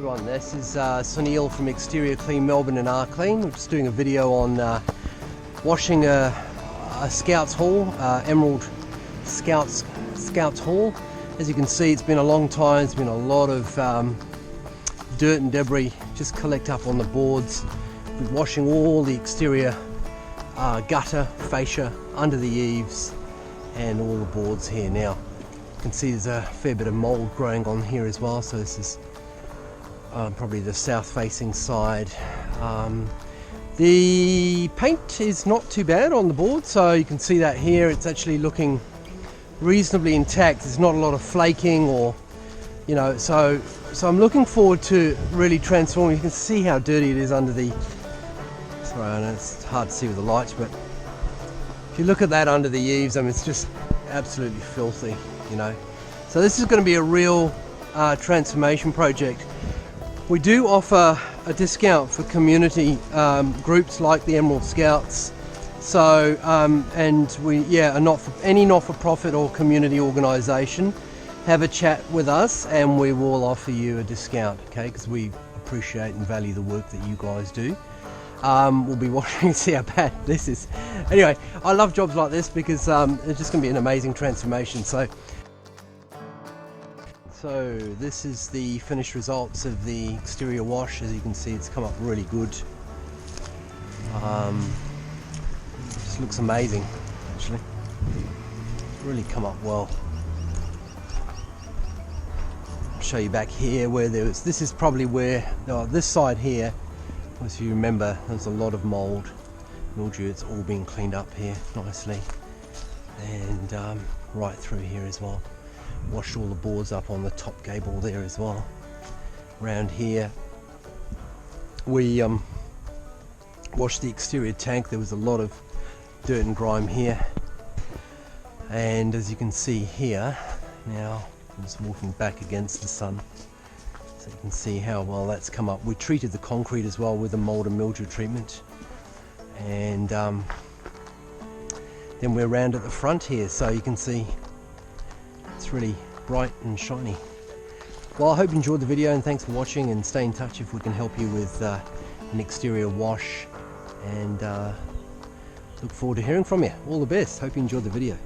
Everyone, this is Sunil from Exterior Clean Melbourne and R Clean. I'm just doing a video on washing a Scouts Hall, Emerald Scouts Hall. As you can see, it's been a long time. There's been a lot of dirt and debris just collect up on the boards. We're washing all the exterior gutter, fascia, under the eaves and all the boards here now. You can see there's a fair bit of mould growing on here as well, so this is probably the south facing side. The paint is not too bad on the board, so you can see that here. It's actually looking reasonably intact. There's not a lot of flaking or, you know, so I'm looking forward to really transforming. You can see how dirty it is under the, sorry, I know it's hard to see with the lights, but if you look at that under the eaves, I mean, it's just absolutely filthy, you know. So this is going to be a real transformation project. We do offer a discount for community groups like the Emerald Scouts. So, and we, any not-for-profit or community organisation, have a chat with us and we will offer you a discount, okay? Because we appreciate and value the work that you guys do. We'll be watching to see how bad this is. Anyway, I love jobs like this because it's just going to be an amazing transformation. So this is the finished results of the exterior wash. As you can see, it's come up really good. Just looks amazing, actually. It's really come up well. I'll show you back here where there was, this is probably where, this side here, as you remember, there's a lot of mould, mildew. It's all been cleaned up here nicely. And right through here as well. Washed all the boards up on the top gable there as well. Around here we washed the exterior tank. There was a lot of dirt and grime here, and as you can see here now, I'm just walking back against the sun so you can see how well that's come up. We treated the concrete as well with a mold and mildew treatment, and then we're around at the front here, so you can see it's really bright and shiny. Well, I hope you enjoyed the video, and thanks for watching, and stay in touch if we can help you with an exterior wash, and look forward to hearing from you. All the best. Hope you enjoyed the video.